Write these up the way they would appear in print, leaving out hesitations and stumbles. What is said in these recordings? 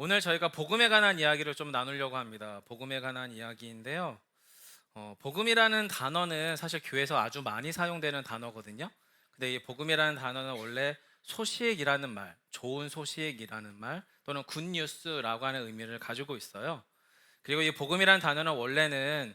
오늘 저희가 복음에 관한 이야기를 좀 나누려고 합니다. 복음에 관한 이야기인데요. 복음이라는 단어는 사실 교회에서 아주 많이 사용되는 단어거든요. 근데 이 복음이라는 단어는 원래 소식이라는 말, 좋은 소식이라는 말 또는 굿뉴스라고 하는 의미를 가지고 있어요. 그리고 이 복음이라는 단어는 원래는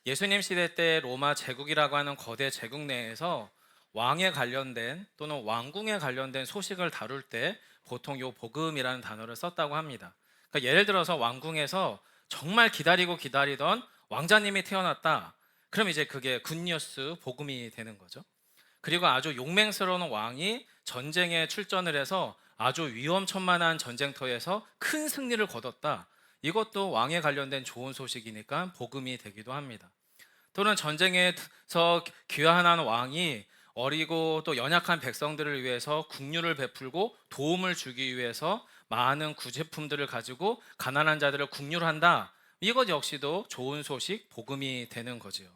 예수님 시대 때 로마 제국이라고 하는 거대 제국 내에서 왕에 관련된 또는 왕궁에 관련된 소식을 다룰 때 보통 요 복음이라는 단어를 썼다고 합니다. 그러니까 예를 들어서 왕궁에서 정말 기다리고 기다리던 왕자님이 태어났다. 그럼 이제 그게 굿뉴스, 복음이 되는 거죠. 그리고 아주 용맹스러운 왕이 전쟁에 출전을 해서 아주 위험천만한 전쟁터에서 큰 승리를 거뒀다. 이것도 왕에 관련된 좋은 소식이니까 복음이 되기도 합니다. 또는 전쟁에서 귀환한 왕이 어리고 또 연약한 백성들을 위해서 국류를 베풀고 도움을 주기 위해서 많은 구제품들을 가지고 가난한 자들을 국률한다. 이것 역시도 좋은 소식, 복음이 되는 거지요.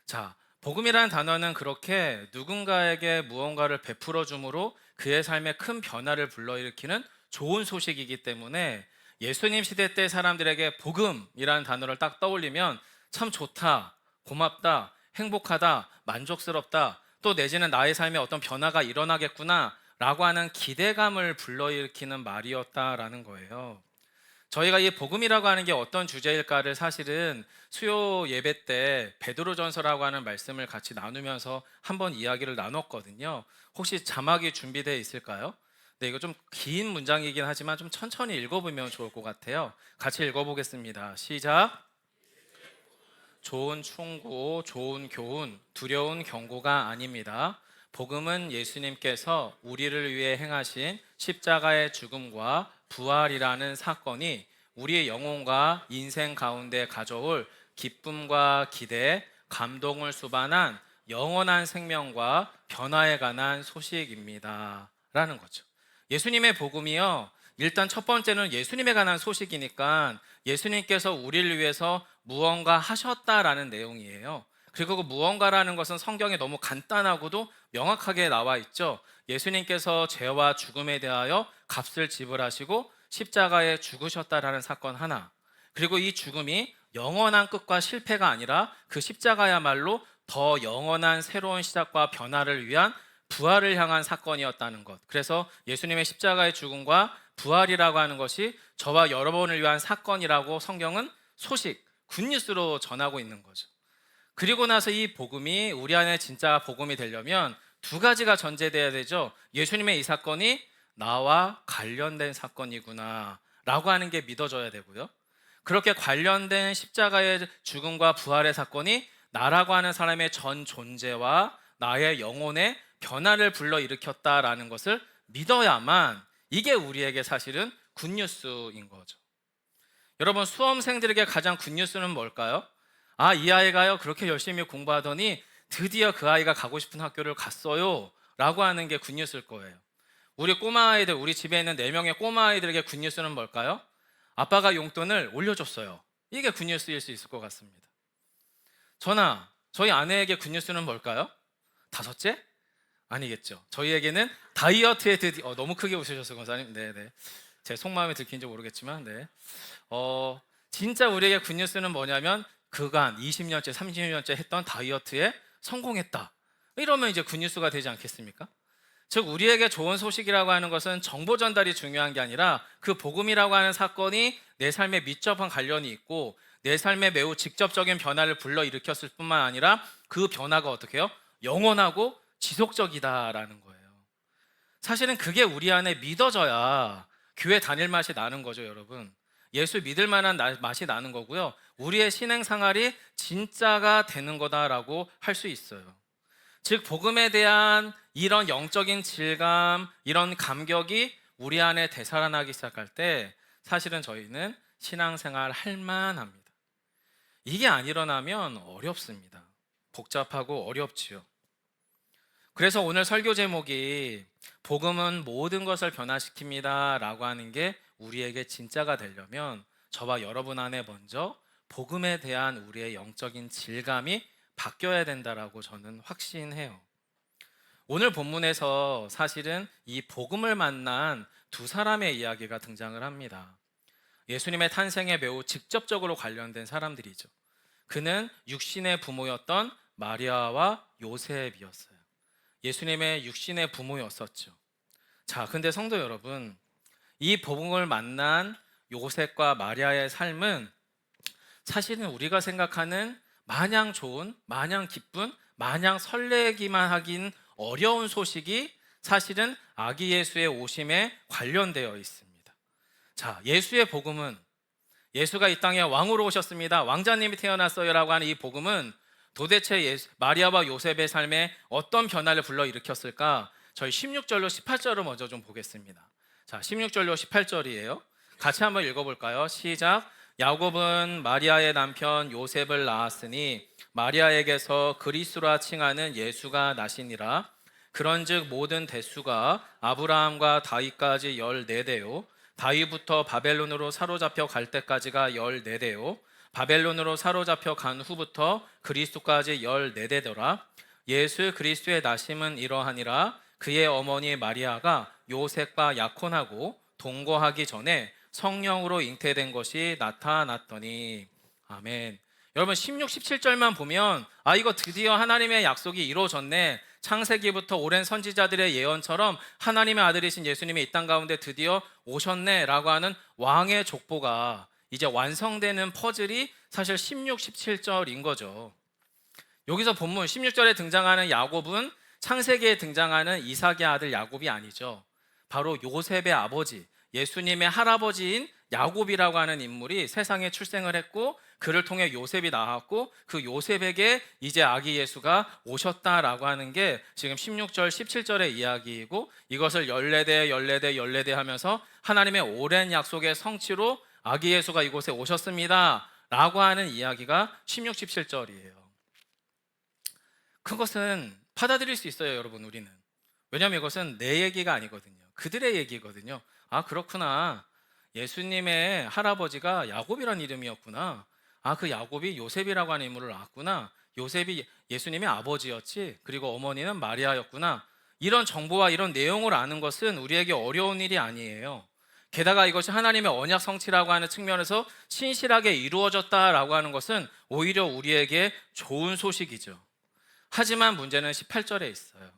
자, 복음이라는 단어는 그렇게 누군가에게 무언가를 베풀어 줌으로 그의 삶에 큰 변화를 불러일으키는 좋은 소식이기 때문에 예수님 시대 때 사람들에게 복음이라는 단어를 딱 떠올리면 참 좋다, 고맙다, 행복하다, 만족스럽다, 또 내지는 나의 삶에 어떤 변화가 일어나겠구나 라고 하는 기대감을 불러일으키는 말이었다라는 거예요. 저희가 이 복음이라고 하는 게 어떤 주제일까를 사실은 수요 예배 때 베드로전서라고 하는 말씀을 같이 나누면서 한번 이야기를 나눴거든요. 혹시 자막이 준비되어 있을까요? 네, 이거 좀 긴 문장이긴 하지만 좀 천천히 읽어보면 좋을 것 같아요. 같이 읽어보겠습니다. 시작. 좋은 충고, 좋은 교훈, 두려운 경고가 아닙니다. 복음은 예수님께서 우리를 위해 행하신 십자가의 죽음과 부활이라는 사건이 우리의 영혼과 인생 가운데 가져올 기쁨과 기대, 감동을 수반한 영원한 생명과 변화에 관한 소식입니다. 라는 거죠. 예수님의 복음이요. 일단 첫 번째는 예수님에 관한 소식이니까 예수님께서 우리를 위해서 무언가 하셨다라는 내용이에요. 그리고 그 무언가라는 것은 성경에 너무 간단하고도 명확하게 나와 있죠. 예수님께서 죄와 죽음에 대하여 값을 지불하시고 십자가에 죽으셨다라는 사건 하나. 그리고 이 죽음이 영원한 끝과 실패가 아니라 그 십자가야말로 더 영원한 새로운 시작과 변화를 위한 부활을 향한 사건이었다는 것. 그래서 예수님의 십자가의 죽음과 부활이라고 하는 것이 저와 여러분을 위한 사건이라고 성경은 소식, 굿뉴스로 전하고 있는 거죠. 그리고 나서 이 복음이 우리 안에 진짜 복음이 되려면 두 가지가 전제돼야 되죠. 예수님의 이 사건이 나와 관련된 사건이구나 라고 하는 게 믿어져야 되고요. 그렇게 관련된 십자가의 죽음과 부활의 사건이 나라고 하는 사람의 전 존재와 나의 영혼의 변화를 불러일으켰다라는 것을 믿어야만 이게 우리에게 사실은 굿뉴스인 거죠. 여러분, 수험생들에게 가장 굿뉴스는 뭘까요? 아, 이 아이가요 그렇게 열심히 공부하더니 드디어 그 아이가 가고 싶은 학교를 갔어요 라고 하는 게 굿뉴스일 거예요. 우리 꼬마 아이들, 우리 집에 있는 4명의 꼬마 아이들에게 굿뉴스는 뭘까요? 아빠가 용돈을 올려줬어요. 이게 굿뉴스일 수 있을 것 같습니다. 저희 아내에게 굿뉴스는 뭘까요? 다섯째? 아니겠죠. 저희에게는 다이어트에 드디어 너무 크게 웃으셨어요, 권사님. 네네. 제 속마음에 들킨지 모르겠지만, 네. 진짜 우리에게 굿뉴스는 뭐냐면 그간 20년째, 30년째 했던 다이어트에 성공했다. 이러면 이제 굿뉴스가 되지 않겠습니까? 즉 우리에게 좋은 소식이라고 하는 것은 정보 전달이 중요한 게 아니라 그 복음이라고 하는 사건이 내 삶에 밀접한 관련이 있고 내 삶에 매우 직접적인 변화를 불러일으켰을 뿐만 아니라 그 변화가 어떻게 해요? 영원하고 지속적이다라는 거예요. 사실은 그게 우리 안에 믿어져야 교회 다닐 맛이 나는 거죠, 여러분. 예수 믿을 만한 맛이 나는 거고요. 우리의 신앙 생활이 진짜가 되는 거다라고 할 수 있어요. 즉 복음에 대한 이런 영적인 질감, 이런 감격이 우리 안에 되살아나기 시작할 때 사실은 저희는 신앙생활 할 만합니다. 이게 안 일어나면 어렵습니다. 복잡하고 어렵지요. 그래서 오늘 설교 제목이 복음은 모든 것을 변화시킵니다 라고 하는 게 우리에게 진짜가 되려면 저와 여러분 안에 먼저 복음에 대한 우리의 영적인 질감이 바뀌어야 된다라고 저는 확신해요. 오늘 본문에서 사실은 이 복음을 만난 두 사람의 이야기가 등장을 합니다. 예수님의 탄생에 매우 직접적으로 관련된 사람들이죠. 그는 육신의 부모였던 마리아와 요셉이었어요. 예수님의 육신의 부모였었죠. 자, 근데 성도 여러분, 이 복음을 만난 요셉과 마리아의 삶은 사실은 우리가 생각하는 마냥 좋은, 마냥 기쁜, 마냥 설레기만 하긴 어려운 소식이 사실은 아기 예수의 오심에 관련되어 있습니다. 자, 예수의 복음은 예수가 이 땅에 왕으로 오셨습니다. 왕자님이 태어났어요라고 하는 이 복음은 도대체 마리아와 요셉의 삶에 어떤 변화를 불러일으켰을까? 저희 16절로 18절을 먼저 좀 보겠습니다. 자, 16절로 18절이에요. 같이 한번 읽어볼까요? 시작. 야곱은 마리아의 남편 요셉을 낳았으니 마리아에게서 그리스도라 칭하는 예수가 나시니라. 그런즉 모든 대수가 아브라함과 다윗까지 14대요 다윗부터 바벨론으로 사로잡혀 갈 때까지가 14대요 바벨론으로 사로잡혀 간 후부터 그리스도까지 14대더라. 예수 그리스도의 나심은 이러하니라. 그의 어머니 마리아가 요셉과 약혼하고 동거하기 전에 성령으로 잉태된 것이 나타났더니. 아멘. 여러분 16, 17절만 보면 이거 드디어 하나님의 약속이 이루어졌네. 창세기부터 오랜 선지자들의 예언처럼 하나님의 아들이신 예수님이 이 땅 가운데 드디어 오셨네 라고 하는 왕의 족보가 이제 완성되는 퍼즐이 사실 16, 17절인 거죠. 여기서 본문 16절에 등장하는 야곱은 창세기에 등장하는 이삭의 아들 야곱이 아니죠. 바로 요셉의 아버지, 예수님의 할아버지인 야곱이라고 하는 인물이 세상에 출생을 했고 그를 통해 요셉이 나왔고 그 요셉에게 이제 아기 예수가 오셨다라고 하는 게 지금 16절, 17절의 이야기이고 이것을 14대, 14대, 14대 하면서 하나님의 오랜 약속의 성취로 아기 예수가 이곳에 오셨습니다 라고 하는 이야기가 16, 17절이에요. 그것은 받아들일 수 있어요, 여러분. 우리는. 왜냐하면 이것은 내 얘기가 아니거든요. 그들의 얘기거든요. 그렇구나. 예수님의 할아버지가 야곱이라는 이름이었구나. 그 야곱이 요셉이라고 하는 인물을 낳았구나. 요셉이 예수님의 아버지였지. 그리고 어머니는 마리아였구나. 이런 정보와 이런 내용을 아는 것은 우리에게 어려운 일이 아니에요. 게다가 이것이 하나님의 언약 성취라고 하는 측면에서 신실하게 이루어졌다라고 하는 것은 오히려 우리에게 좋은 소식이죠. 하지만 문제는 18절에 있어요.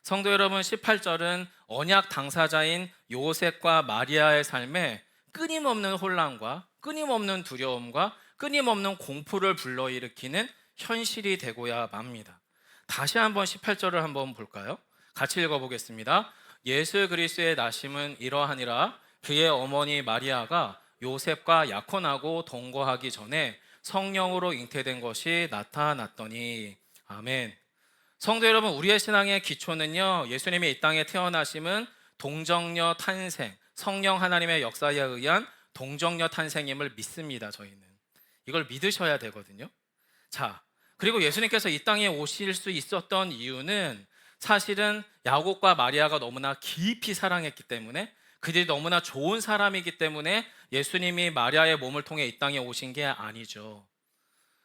성도 여러분, 18절은 언약 당사자인 요셉과 마리아의 삶에 끊임없는 혼란과 끊임없는 두려움과 끊임없는 공포를 불러일으키는 현실이 되고야 맙니다. 다시 한번 18절을 한번 볼까요? 같이 읽어보겠습니다. 예수 그리스도의 나심은 이러하니라. 그의 어머니 마리아가 요셉과 약혼하고 동거하기 전에 성령으로 잉태된 것이 나타났더니. 아멘. 성도 여러분, 우리의 신앙의 기초는요, 예수님이 이 땅에 태어나심은 동정녀 탄생, 성령 하나님의 역사에 의한 동정녀 탄생임을 믿습니다. 저희는 이걸 믿으셔야 되거든요. 자, 그리고 예수님께서 이 땅에 오실 수 있었던 이유는 사실은 야곱과 마리아가 너무나 깊이 사랑했기 때문에, 그들이 너무나 좋은 사람이기 때문에 예수님이 마리아의 몸을 통해 이 땅에 오신 게 아니죠.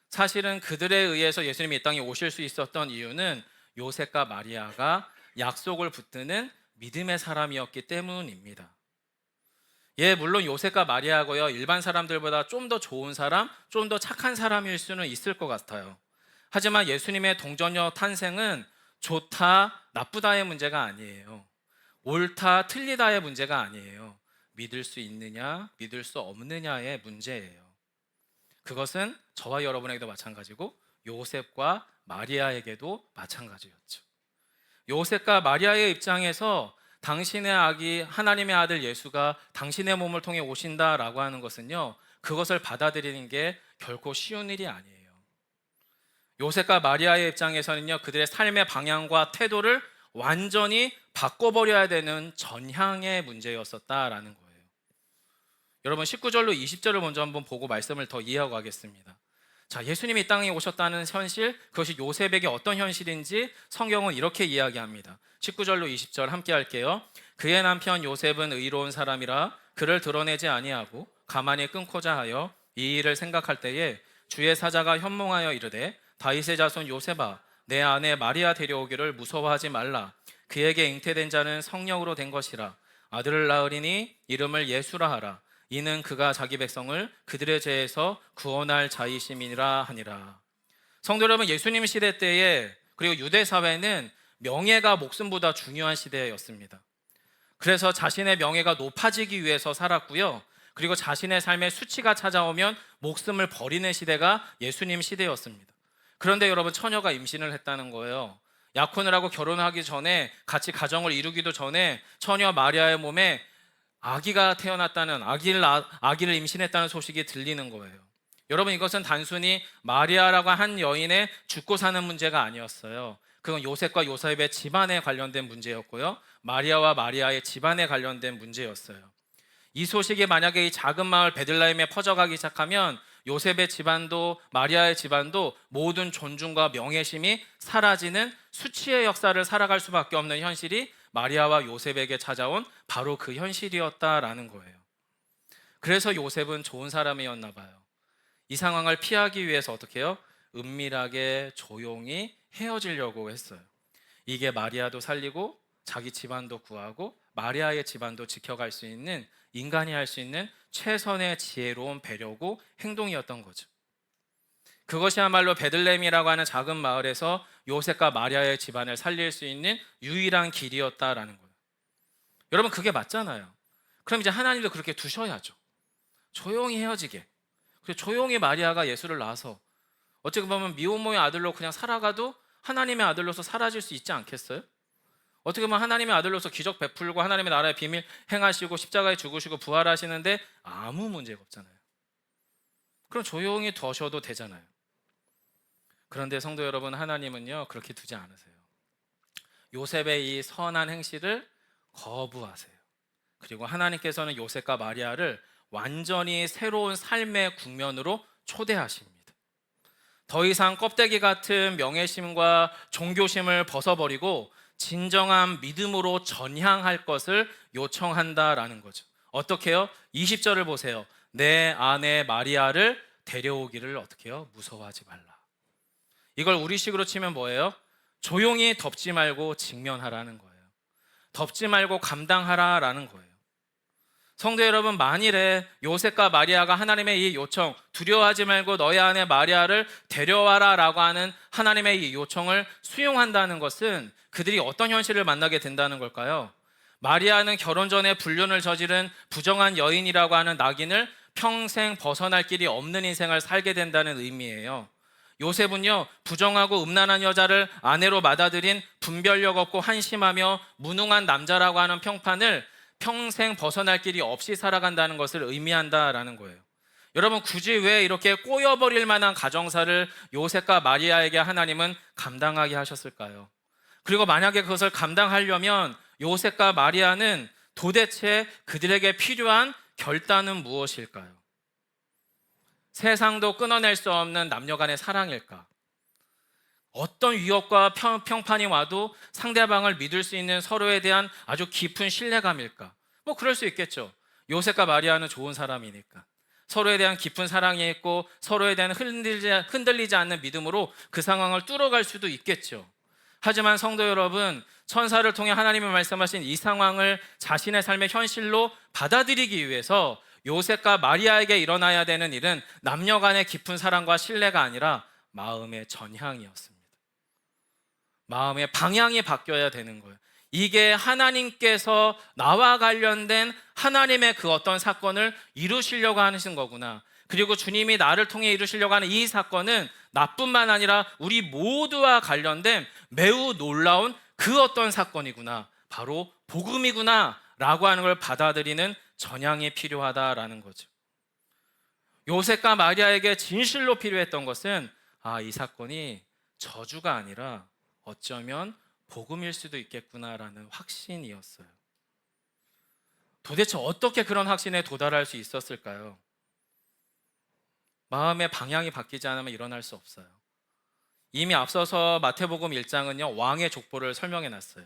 사실은 그들에 의해서 예수님이 이 땅에 오실 수 있었던 이유는 요셉과 마리아가 약속을 붙드는 믿음의 사람이었기 때문입니다. 물론 요셉과 마리아고요, 일반 사람들보다 좀 더 좋은 사람, 좀 더 착한 사람일 수는 있을 것 같아요. 하지만 예수님의 동정녀 탄생은 좋다, 나쁘다의 문제가 아니에요. 옳다, 틀리다의 문제가 아니에요. 믿을 수 있느냐, 믿을 수 없느냐의 문제예요. 그것은 저와 여러분에게도 마찬가지고 요셉과 마리아에게도 마찬가지였죠. 요셉과 마리아의 입장에서 당신의 아기 하나님의 아들 예수가 당신의 몸을 통해 오신다라고 하는 것은요, 그것을 받아들이는 게 결코 쉬운 일이 아니에요. 요셉과 마리아의 입장에서는요, 그들의 삶의 방향과 태도를 완전히 바꿔버려야 되는 전향의 문제였었다라는 거예요. 여러분 19절로 20절을 먼저 한번 보고 말씀을 더 이해하고 가겠습니다. 자, 예수님이 이 땅에 오셨다는 현실, 그것이 요셉에게 어떤 현실인지 성경은 이렇게 이야기합니다. 19절로 20절 함께 할게요. 그의 남편 요셉은 의로운 사람이라 그를 드러내지 아니하고 가만히 끊고자 하여 이 일을 생각할 때에 주의 사자가 현몽하여 이르되 다윗의 자손 요셉아, 내 아내 마리아 데려오기를 무서워하지 말라. 그에게 잉태된 자는 성령으로 된 것이라. 아들을 낳으리니 이름을 예수라 하라. 이는 그가 자기 백성을 그들의 죄에서 구원할 자이심이라 하니라. 성도 여러분, 예수님 시대 때에 그리고 유대 사회는 명예가 목숨보다 중요한 시대였습니다. 그래서 자신의 명예가 높아지기 위해서 살았고요. 그리고 자신의 삶에 수치가 찾아오면 목숨을 버리는 시대가 예수님 시대였습니다. 그런데 여러분, 처녀가 임신을 했다는 거예요. 약혼을 하고 결혼하기 전에, 같이 가정을 이루기도 전에 처녀 마리아의 몸에 아기가 태어났다는, 아기를 임신했다는 소식이 들리는 거예요. 여러분, 이것은 단순히 마리아라고 한 여인의 죽고 사는 문제가 아니었어요. 그건 요셉과 요셉의 집안에 관련된 문제였고요. 마리아와 마리아의 집안에 관련된 문제였어요. 이 소식이 만약에 이 작은 마을 베들레헴에 퍼져가기 시작하면 요셉의 집안도 마리아의 집안도 모든 존중과 명예심이 사라지는 수치의 역사를 살아갈 수밖에 없는 현실이 마리아와 요셉에게 찾아온 바로 그 현실이었다라는 거예요. 그래서 요셉은 좋은 사람이었나 봐요. 이 상황을 피하기 위해서 어떻게 해요? 은밀하게 조용히 헤어지려고 했어요. 이게 마리아도 살리고 자기 집안도 구하고 마리아의 집안도 지켜갈 수 있는, 인간이 할 수 있는 최선의 지혜로운 배려고 행동이었던 거죠. 그것이야말로 베들레헴이라고 하는 작은 마을에서 요셉과 마리아의 집안을 살릴 수 있는 유일한 길이었다라는 거예요. 여러분, 그게 맞잖아요. 그럼 이제 하나님도 그렇게 두셔야죠. 조용히 헤어지게. 그리고 조용히 마리아가 예수를 낳아서 어떻게 보면 미혼모의 아들로 그냥 살아가도 하나님의 아들로서 사라질 수 있지 않겠어요? 어떻게 보면 하나님의 아들로서 기적 베풀고 하나님의 나라의 비밀 행하시고 십자가에 죽으시고 부활하시는데 아무 문제가 없잖아요. 그럼 조용히 두셔도 되잖아요. 그런데 성도 여러분, 하나님은요 그렇게 두지 않으세요. 요셉의 이 선한 행실을 거부하세요. 그리고 하나님께서는 요셉과 마리아를 완전히 새로운 삶의 국면으로 초대하십니다. 더 이상 껍데기 같은 명예심과 종교심을 벗어버리고 진정한 믿음으로 전향할 것을 요청한다라는 거죠. 어떻게 해요? 20절을 보세요. 내 아내 마리아를 데려오기를 어떻게 해요? 무서워하지 말라. 이걸 우리식으로 치면 뭐예요? 조용히 덮지 말고 직면하라는 거예요. 덮지 말고 감당하라라는 거예요. 성도 여러분, 만일에 요셉과 마리아가 하나님의 이 요청, 두려워하지 말고 너의 아내 마리아를 데려와라 라고 하는 하나님의 이 요청을 수용한다는 것은 그들이 어떤 현실을 만나게 된다는 걸까요? 마리아는 결혼 전에 불륜을 저지른 부정한 여인이라고 하는 낙인을 평생 벗어날 길이 없는 인생을 살게 된다는 의미예요. 요셉은요, 부정하고 음란한 여자를 아내로 받아들인 분별력 없고 한심하며 무능한 남자라고 하는 평판을 평생 벗어날 길이 없이 살아간다는 것을 의미한다라는 거예요. 여러분, 굳이 왜 이렇게 꼬여버릴 만한 가정사를 요셉과 마리아에게 하나님은 감당하게 하셨을까요? 그리고 만약에 그것을 감당하려면 요셉과 마리아는 도대체 그들에게 필요한 결단은 무엇일까요? 세상도 끊어낼 수 없는 남녀 간의 사랑일까? 어떤 위협과 평판이 와도 상대방을 믿을 수 있는 서로에 대한 아주 깊은 신뢰감일까? 뭐 그럴 수 있겠죠. 요셉과 마리아는 좋은 사람이니까 서로에 대한 깊은 사랑이 있고 서로에 대한 흔들리지 않는 믿음으로 그 상황을 뚫어갈 수도 있겠죠. 하지만 성도 여러분, 천사를 통해 하나님이 말씀하신 이 상황을 자신의 삶의 현실로 받아들이기 위해서 요셉과 마리아에게 일어나야 되는 일은 남녀 간의 깊은 사랑과 신뢰가 아니라 마음의 전향이었습니다. 마음의 방향이 바뀌어야 되는 거예요. 이게 하나님께서 나와 관련된 하나님의 그 어떤 사건을 이루시려고 하시는 거구나. 그리고 주님이 나를 통해 이루시려고 하는 이 사건은 나뿐만 아니라 우리 모두와 관련된 매우 놀라운 그 어떤 사건이구나. 바로 복음이구나 라고 하는 걸 받아들이는 전향이 필요하다라는 거죠. 요셉과 마리아에게 진실로 필요했던 것은 이 사건이 저주가 아니라 어쩌면 복음일 수도 있겠구나라는 확신이었어요. 도대체 어떻게 그런 확신에 도달할 수 있었을까요? 마음의 방향이 바뀌지 않으면 일어날 수 없어요. 이미 앞서서 마태복음 1장은요 왕의 족보를 설명해 놨어요.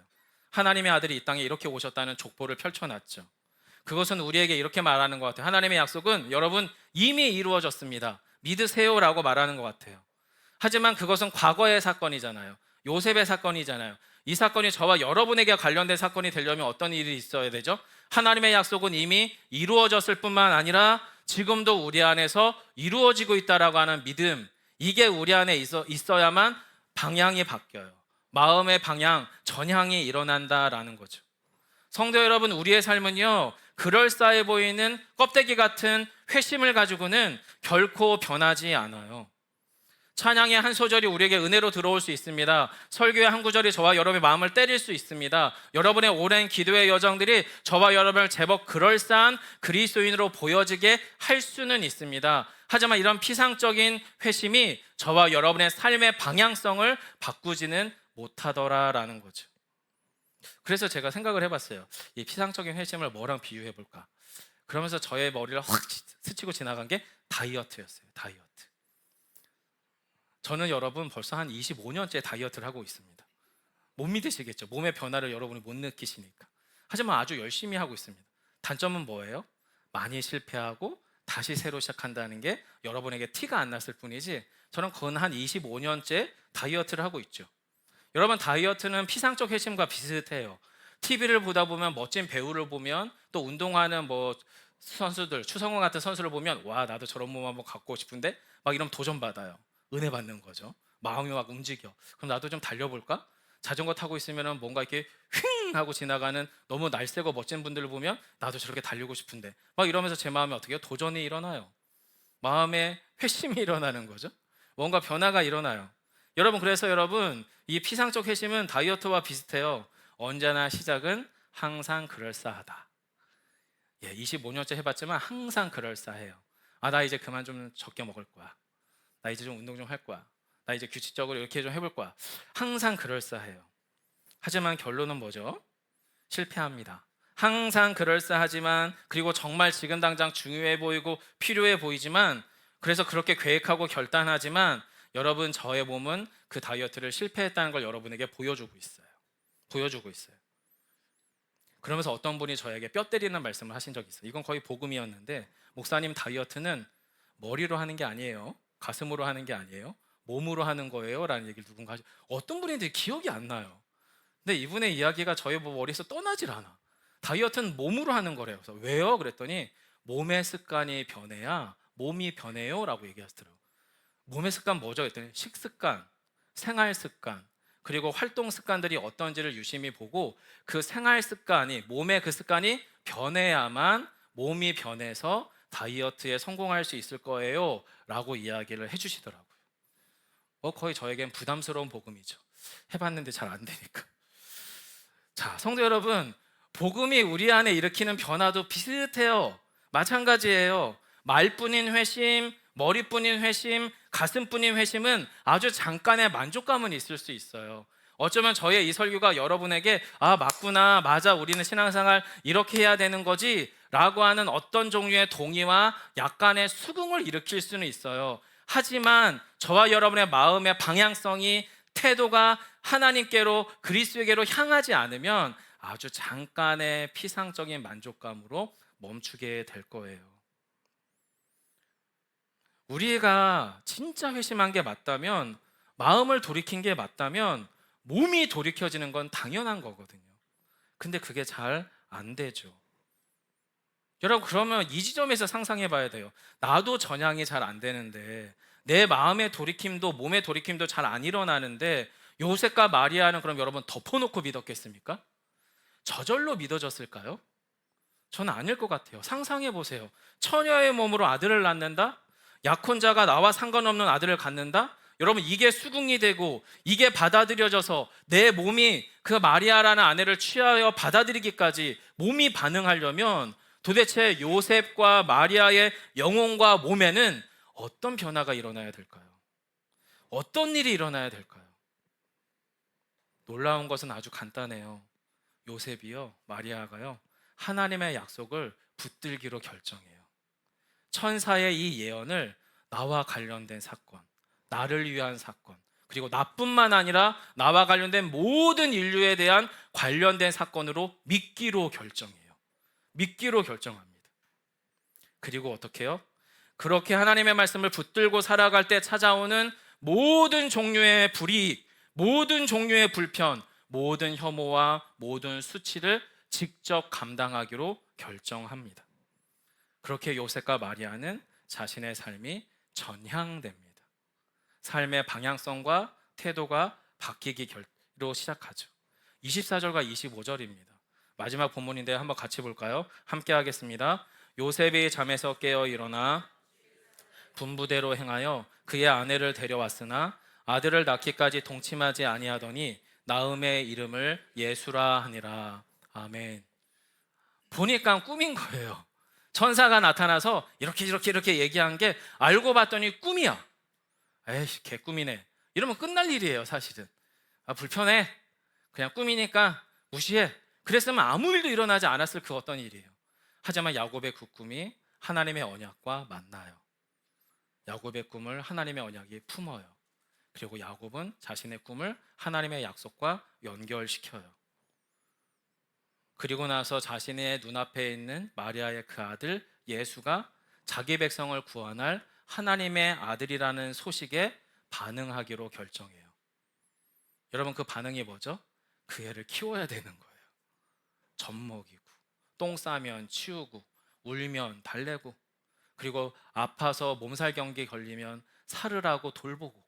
하나님의 아들이 이 땅에 이렇게 오셨다는 족보를 펼쳐놨죠. 그것은 우리에게 이렇게 말하는 것 같아요. 하나님의 약속은 여러분 이미 이루어졌습니다. 믿으세요라고 말하는 것 같아요. 하지만 그것은 과거의 사건이잖아요. 요셉의 사건이잖아요. 이 사건이 저와 여러분에게 관련된 사건이 되려면 어떤 일이 있어야 되죠? 하나님의 약속은 이미 이루어졌을 뿐만 아니라 지금도 우리 안에서 이루어지고 있다라고 하는 믿음, 이게 우리 안에 있어야만 방향이 바뀌어요. 마음의 방향, 전향이 일어난다라는 거죠. 성도 여러분, 우리의 삶은요, 그럴싸해 보이는 껍데기 같은 회심을 가지고는 결코 변하지 않아요. 찬양의 한 소절이 우리에게 은혜로 들어올 수 있습니다. 설교의 한 구절이 저와 여러분의 마음을 때릴 수 있습니다. 여러분의 오랜 기도의 여정들이 저와 여러분을 제법 그럴싸한 그리스도인으로 보여지게 할 수는 있습니다. 하지만 이런 피상적인 회심이 저와 여러분의 삶의 방향성을 바꾸지는 못하더라라는 거죠. 그래서 제가 생각을 해봤어요. 이 피상적인 회심을 뭐랑 비유해 볼까? 그러면서 저의 머리를 확 스치고 지나간 게 다이어트였어요. 다이어트. 저는 여러분 벌써 한 25년째 다이어트를 하고 있습니다. 못 믿으시겠죠? 몸의 변화를 여러분이 못 느끼시니까. 하지만 아주 열심히 하고 있습니다. 단점은 뭐예요? 많이 실패하고 다시 새로 시작한다는 게 여러분에게 티가 안 났을 뿐이지, 저는 건 한 25년째 다이어트를 하고 있죠. 여러분, 다이어트는 피상적 회심과 비슷해요. TV를 보다 보면 멋진 배우를 보면, 또 운동하는 선수들, 추성훈 같은 선수를 보면 와, 나도 저런 몸 한번 갖고 싶은데 막 이러면 도전받아요. 은혜 받는 거죠. 마음이 막 움직여. 그럼 나도 좀 달려볼까? 자전거 타고 있으면 뭔가 이렇게 휙 하고 지나가는 너무 날쌔고 멋진 분들을 보면 나도 저렇게 달리고 싶은데 막 이러면서 제 마음에 어떻게 해요? 도전이 일어나요. 마음에 회심이 일어나는 거죠. 뭔가 변화가 일어나요. 여러분, 그래서 여러분, 이 피상적 회심은 다이어트와 비슷해요. 언제나 시작은 항상 그럴싸하다. 25년째 해봤지만 항상 그럴싸해요. 나 이제 그만 좀 적게 먹을 거야. 나 이제 좀 운동 좀 할 거야. 나 이제 규칙적으로 이렇게 좀 해볼 거야. 항상 그럴싸해요. 하지만 결론은 뭐죠? 실패합니다. 항상 그럴싸하지만, 그리고 정말 지금 당장 중요해 보이고 필요해 보이지만, 그래서 그렇게 계획하고 결단하지만, 여러분, 저의 몸은 그 다이어트를 실패했다는 걸 여러분에게 보여주고 있어요. 보여주고 있어요. 그러면서 어떤 분이 저에게 뼈 때리는 말씀을 하신 적이 있어요. 이건 거의 복음이었는데, 목사님, 다이어트는 머리로 하는 게 아니에요. 가슴으로 하는 게 아니에요. 몸으로 하는 거예요 라는 얘기를 누군가 하죠. 어떤 분인지 기억이 안 나요. 근데 이분의 이야기가 저희 머리에서 떠나질 않아. 다이어트는 몸으로 하는 거래요. 그래서 왜요? 그랬더니 몸의 습관이 변해야 몸이 변해요 라고 얘기하시더라고요. 몸의 습관 뭐죠? 그랬더니 식습관, 생활 습관, 그리고 활동 습관들이 어떤지를 유심히 보고, 그 생활 습관이, 몸의 그 습관이 변해야만 몸이 변해서 다이어트에 성공할 수 있을 거예요 라고 이야기를 해주시더라고요. 거의 저에겐 부담스러운 복음이죠. 해봤는데 잘 안 되니까. 자, 성도 여러분, 복음이 우리 안에 일으키는 변화도 비슷해요. 마찬가지예요. 말뿐인 회심, 머리뿐인 회심, 가슴뿐인 회심은 아주 잠깐의 만족감은 있을 수 있어요. 어쩌면 저의 이 설교가 여러분에게 맞구나, 맞아, 우리는 신앙생활 이렇게 해야 되는 거지 라고 하는 어떤 종류의 동의와 약간의 수긍을 일으킬 수는 있어요. 하지만 저와 여러분의 마음의 방향성이, 태도가 하나님께로, 그리스도에게로 향하지 않으면 아주 잠깐의 피상적인 만족감으로 멈추게 될 거예요. 우리가 진짜 회심한 게 맞다면, 마음을 돌이킨 게 맞다면 몸이 돌이켜지는 건 당연한 거거든요. 근데 그게 잘 안 되죠. 여러분, 그러면 이 지점에서 상상해 봐야 돼요. 나도 전향이 잘 안 되는데, 내 마음의 돌이킴도 몸의 돌이킴도 잘 안 일어나는데, 요셉과 마리아는 그럼 여러분 덮어놓고 믿었겠습니까? 저절로 믿어졌을까요? 저는 아닐 것 같아요. 상상해 보세요. 처녀의 몸으로 아들을 낳는다? 약혼자가 나와 상관없는 아들을 갖는다? 여러분, 이게 수긍이 되고 이게 받아들여져서 내 몸이 그 마리아라는 아내를 취하여 받아들이기까지 몸이 반응하려면 도대체 요셉과 마리아의 영혼과 몸에는 어떤 변화가 일어나야 될까요? 어떤 일이 일어나야 될까요? 놀라운 것은 아주 간단해요. 요셉이요, 마리아가요, 하나님의 약속을 붙들기로 결정해요. 천사의 이 예언을 나와 관련된 사건, 나를 위한 사건, 그리고 나뿐만 아니라 나와 관련된 모든 인류에 대한 관련된 사건으로 믿기로 결정해요. 믿기로 결정합니다. 그리고 어떻게 해요? 그렇게 하나님의 말씀을 붙들고 살아갈 때 찾아오는 모든 종류의 불이익, 모든 종류의 불편, 모든 혐오와 모든 수치를 직접 감당하기로 결정합니다. 그렇게 요셉과 마리아는 자신의 삶이 전향됩니다. 삶의 방향성과 태도가 바뀌기로 시작하죠. 24절과 25절입니다. 마지막 본문인데 한번 같이 볼까요? 함께 하겠습니다. 요셉이 잠에서 깨어 일어나 분부대로 행하여 그의 아내를 데려왔으나 아들을 낳기까지 동침하지 아니하더니 나음의 이름을 예수라 하니라. 아멘. 보니까 꿈인 거예요. 천사가 나타나서 이렇게 얘기한 게 알고 봤더니 꿈이야. 에이씨, 개꿈이네. 이러면 끝날 일이에요, 사실은. 아, 불편해. 그냥 꿈이니까 무시해. 그랬으면 아무 일도 일어나지 않았을 그 어떤 일이에요. 하지만 야곱의 그 꿈이 하나님의 언약과 만나요. 야곱의 꿈을 하나님의 언약이 품어요. 그리고 야곱은 자신의 꿈을 하나님의 약속과 연결시켜요. 그리고 나서 자신의 눈앞에 있는 마리아의 그 아들 예수가 자기 백성을 구원할 하나님의 아들이라는 소식에 반응하기로 결정해요. 여러분, 그 반응이 뭐죠? 그 애를 키워야 되는 거예요. 젖 먹이고, 똥 싸면 치우고, 울면 달래고, 그리고 아파서 몸살 경기 걸리면 살으라고 돌보고,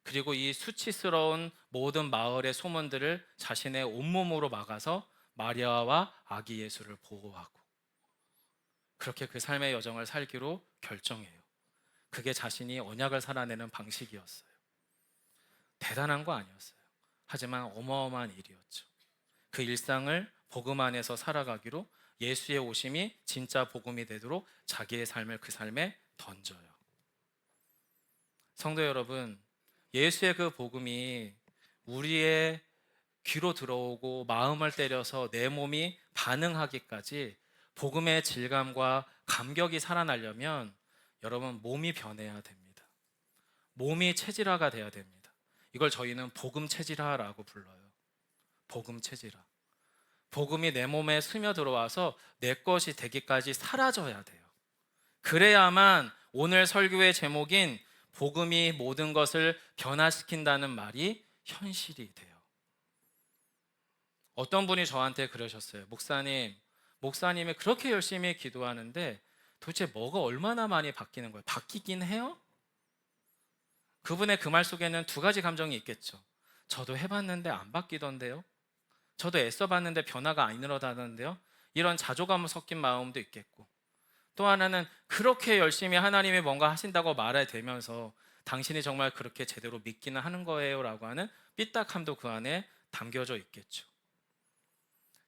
그리고 이 수치스러운 모든 마을의 소문들을 자신의 온몸으로 막아서 마리아와 아기 예수를 보호하고, 그렇게 그 삶의 여정을 살기로 결정해요. 그게 자신이 언약을 살아내는 방식이었어요. 대단한 거 아니었어요. 하지만 어마어마한 일이었죠. 그 일상을 복음 안에서 살아가기로 예수의 오심이 진짜 복음이 되도록 자기의 삶을 그 삶에 던져요. 성도 여러분, 예수의 그 복음이 우리의 귀로 들어오고 마음을 때려서 내 몸이 반응하기까지 복음의 질감과 감격이 살아나려면 여러분, 몸이 변해야 됩니다. 몸이 체질화가 돼야 됩니다. 이걸 저희는 복음 체질화라고 불러요. 복음 체질화. 복음이 내 몸에 스며들어와서 내 것이 되기까지 사라져야 돼요. 그래야만 오늘 설교의 제목인 복음이 모든 것을 변화시킨다는 말이 현실이 돼요. 어떤 분이 저한테 그러셨어요. 목사님이 그렇게 열심히 기도하는데 도대체 뭐가 얼마나 많이 바뀌는 거예요? 바뀌긴 해요? 그분의 그 말 속에는 두 가지 감정이 있겠죠. 저도 해봤는데 안 바뀌던데요. 저도 애써봤는데 변화가 안 일어나던데요. 이런 자조감 섞인 마음도 있겠고, 또 하나는 그렇게 열심히 하나님이 뭔가 하신다고 말해대면서 당신이 정말 그렇게 제대로 믿기는 하는 거예요 라고 하는 삐딱함도 그 안에 담겨져 있겠죠.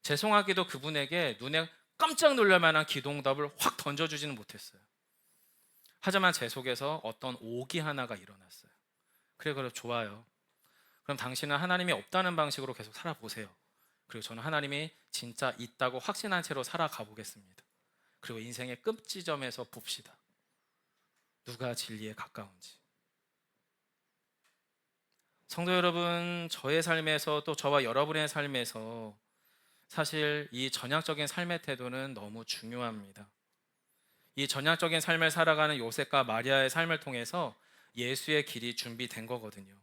죄송하게도 그분에게 눈에 깜짝 놀랄 만한 기도응답을 확 던져주지는 못했어요. 하지만 제 속에서 어떤 오기 하나가 일어났어요. 그래 좋아요. 그럼 당신은 하나님이 없다는 방식으로 계속 살아보세요. 그리고 저는 하나님이 진짜 있다고 확신한 채로 살아가 보겠습니다. 그리고 인생의 끝지점에서 봅시다. 누가 진리에 가까운지. 성도 여러분, 저의 삶에서 또 저와 여러분의 삶에서 사실 이 전향적인 삶의 태도는 너무 중요합니다. 이 전향적인 삶을 살아가는 요셉과 마리아의 삶을 통해서 예수의 길이 준비된 거거든요.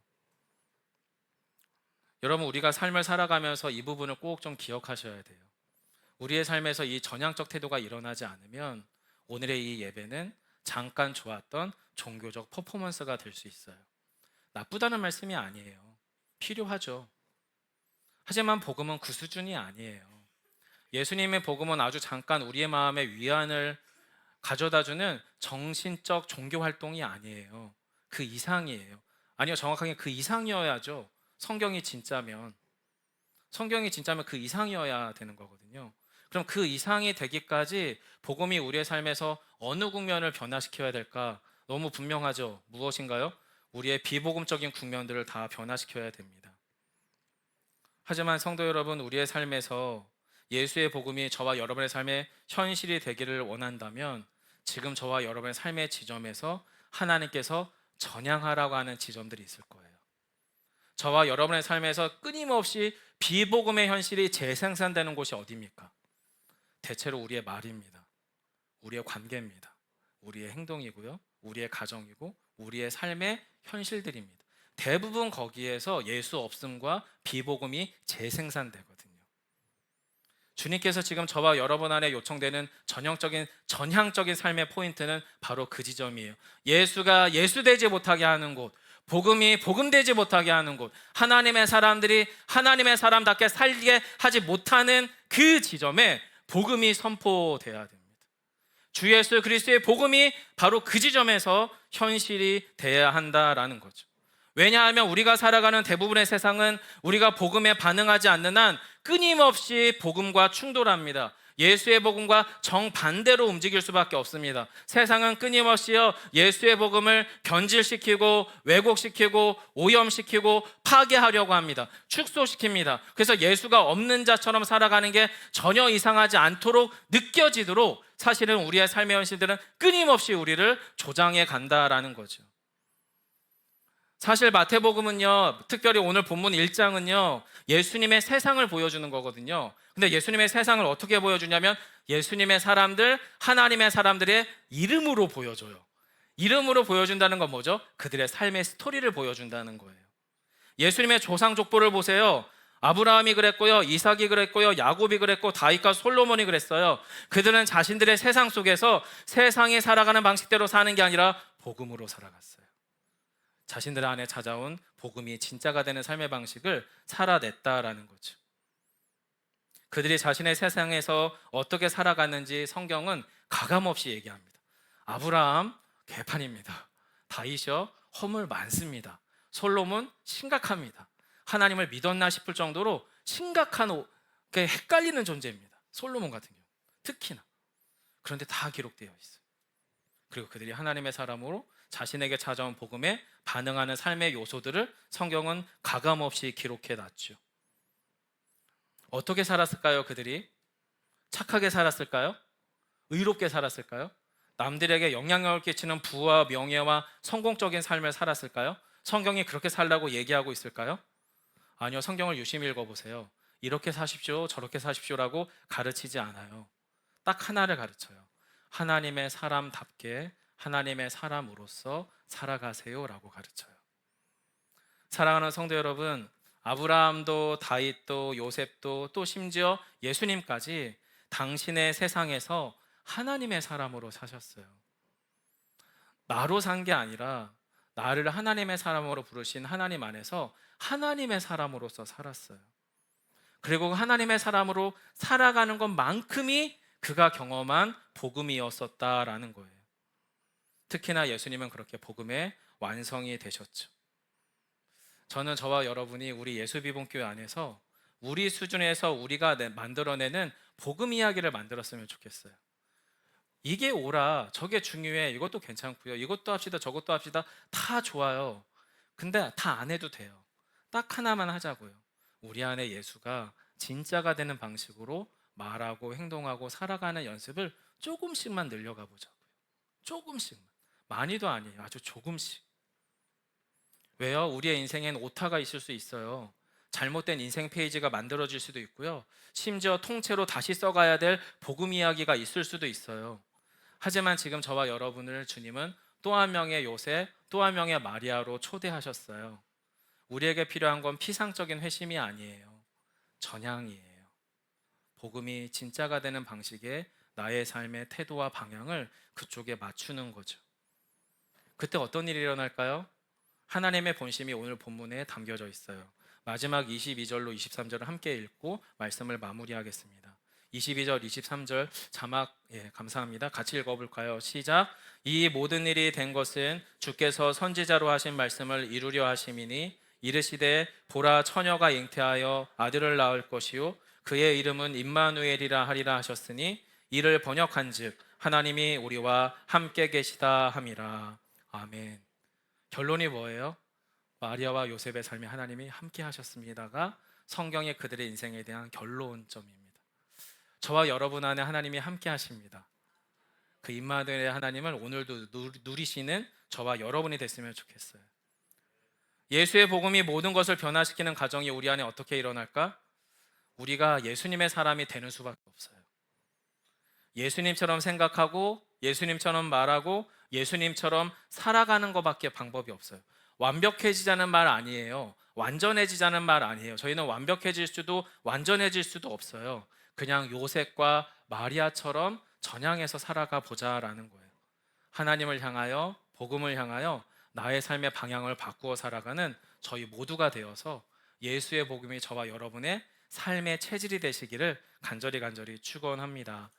여러분, 우리가 삶을 살아가면서 이 부분을 꼭 좀 기억하셔야 돼요. 우리의 삶에서 이 전향적 태도가 일어나지 않으면 오늘의 이 예배는 잠깐 좋았던 종교적 퍼포먼스가 될 수 있어요. 나쁘다는 말씀이 아니에요. 필요하죠. 하지만 복음은 그 수준이 아니에요. 예수님의 복음은 아주 잠깐 우리의 마음에 위안을 가져다주는 정신적 종교 활동이 아니에요. 그 이상이에요. 아니요, 정확하게 그 이상이어야죠. 성경이 진짜면 그 이상이어야 되는 거거든요. 그럼 그 이상이 되기까지 복음이 우리의 삶에서 어느 국면을 변화시켜야 될까? 너무 분명하죠. 무엇인가요? 우리의 비복음적인 국면들을 다 변화시켜야 됩니다. 하지만 성도 여러분, 우리의 삶에서 예수의 복음이 저와 여러분의 삶의 현실이 되기를 원한다면 지금 저와 여러분의 삶의 지점에서 하나님께서 전향하라고 하는 지점들이 있을 거예요. 저와 여러분의 삶에서 끊임없이 비복음의 현실이 재생산되는 곳이 어디입니까? 대체로 우리의 말입니다. 우리의 관계입니다. 우리의 행동이고요. 우리의 가정이고 우리의 삶의 현실들입니다. 대부분 거기에서 예수 없음과 비복음이 재생산되거든요. 주님께서 지금 저와 여러분 안에 요청되는 전향적인 삶의 포인트는 바로 그 지점이에요. 예수가 예수되지 못하게 하는 곳, 복음이 복음되지 못하게 하는 곳, 하나님의 사람들이 하나님의 사람답게 살게 하지 못하는 그 지점에 복음이 선포되어야 됩니다. 주 예수 그리스도의 복음이 바로 그 지점에서 현실이 되어야 한다라는 거죠. 왜냐하면 우리가 살아가는 대부분의 세상은 우리가 복음에 반응하지 않는 한 끊임없이 복음과 충돌합니다. 예수의 복음과 정반대로 움직일 수밖에 없습니다. 세상은 끊임없이요 예수의 복음을 변질시키고 왜곡시키고 오염시키고 파괴하려고 합니다. 축소시킵니다. 그래서 예수가 없는 자처럼 살아가는 게 전혀 이상하지 않도록 느껴지도록 사실은 우리의 삶의 현실들은 끊임없이 우리를 조장해 간다라는 거죠. 사실 마태복음은요, 특별히 오늘 본문 1장은요 예수님의 세상을 보여주는 거거든요. 근데 예수님의 세상을 어떻게 보여주냐면 예수님의 사람들, 하나님의 사람들의 이름으로 보여줘요. 이름으로 보여준다는 건 뭐죠? 그들의 삶의 스토리를 보여준다는 거예요. 예수님의 조상 족보를 보세요. 아브라함이 그랬고요, 이삭이 그랬고요, 야곱이 그랬고 다윗과 솔로몬이 그랬어요. 그들은 자신들의 세상 속에서 세상이 살아가는 방식대로 사는 게 아니라 복음으로 살아갔어요. 자신들 안에 찾아온 복음이 진짜가 되는 삶의 방식을 살아냈다라는 거죠. 그들이 자신의 세상에서 어떻게 살아갔는지 성경은 가감없이 얘기합니다. 아브라함 개판입니다. 다윗이요 허물 많습니다. 솔로몬 심각합니다. 하나님을 믿었나 싶을 정도로 심각한 헷갈리는 존재입니다. 솔로몬 같은 경우 특히나. 그런데 다 기록되어 있어요. 그리고 그들이 하나님의 사람으로 자신에게 찾아온 복음에 반응하는 삶의 요소들을 성경은 가감없이 기록해 놨죠. 어떻게 살았을까요? 그들이 착하게 살았을까요? 의롭게 살았을까요? 남들에게 영향력을 끼치는 부와 명예와 성공적인 삶을 살았을까요? 성경이 그렇게 살라고 얘기하고 있을까요? 아니요, 성경을 유심히 읽어보세요. 이렇게 사십시오, 저렇게 사십시오라고 가르치지 않아요. 딱 하나를 가르쳐요. 하나님의 사람답게 하나님의 사람으로서 살아가세요라고 가르쳐요. 사랑하는 성도 여러분, 아브라함도 다윗도 요셉도 또 심지어 예수님까지 당신의 세상에서 하나님의 사람으로 사셨어요. 나로 산 게 아니라 나를 하나님의 사람으로 부르신 하나님 안에서 하나님의 사람으로서 살았어요. 그리고 하나님의 사람으로 살아가는 것만큼이 그가 경험한 복음이었었다라는 거예요. 특히나 예수님은 그렇게 복음의 완성이 되셨죠. 저는 저와 여러분이 우리 예수비봉교회 안에서 우리 수준에서 우리가 만들어내는 복음 이야기를 만들었으면 좋겠어요. 이게 옳아, 저게 중요해, 이것도 괜찮고요, 이것도 합시다, 저것도 합시다, 다 좋아요. 근데 다 안 해도 돼요. 딱 하나만 하자고요. 우리 안에 예수가 진짜가 되는 방식으로 말하고 행동하고 살아가는 연습을 조금씩만 늘려가 보자고요. 조금씩만. 많이도 아니에요. 아주 조금씩. 왜요? 우리의 인생엔 오타가 있을 수 있어요. 잘못된 인생 페이지가 만들어질 수도 있고요. 심지어 통째로 다시 써가야 될 복음 이야기가 있을 수도 있어요. 하지만 지금 저와 여러분을 주님은 또 한 명의 요셉, 또 한 명의 마리아로 초대하셨어요. 우리에게 필요한 건 피상적인 회심이 아니에요. 전향이에요. 복음이 진짜가 되는 방식의 나의 삶의 태도와 방향을 그쪽에 맞추는 거죠. 그때 어떤 일이 일어날까요? 하나님의 본심이 오늘 본문에 담겨져 있어요. 마지막 22절로 23절을 함께 읽고 말씀을 마무리하겠습니다. 22절, 23절 자막 감사합니다. 같이 읽어볼까요? 시작. 이 모든 일이 된 것은 주께서 선지자로 하신 말씀을 이루려 하심이니 이르시되 보라 처녀가 잉태하여 아들을 낳을 것이요 그의 이름은 임마누엘이라 하리라 하셨으니 이를 번역한즉 하나님이 우리와 함께 계시다 함이라. 아멘. 결론이 뭐예요? 마리아와 요셉의 삶에 하나님이 함께 하셨습니다가 성경의 그들의 인생에 대한 결론점입니다. 저와 여러분 안에 하나님이 함께 하십니다. 그 임마누엘의 하나님을 오늘도 누리시는 저와 여러분이 됐으면 좋겠어요. 예수의 복음이 모든 것을 변화시키는 과정이 우리 안에 어떻게 일어날까? 우리가 예수님의 사람이 되는 수밖에 없어요. 예수님처럼 생각하고 예수님처럼 말하고 예수님처럼 살아가는 것밖에 방법이 없어요. 완벽해지자는 말 아니에요. 완전해지자는 말 아니에요. 저희는 완벽해질 수도 완전해질 수도 없어요. 그냥 요셉과 마리아처럼 전향해서 살아가 보자라는 거예요. 하나님을 향하여, 복음을 향하여 나의 삶의 방향을 바꾸어 살아가는 저희 모두가 되어서 예수의 복음이 저와 여러분의 삶의 체질이 되시기를 간절히 축원합니다.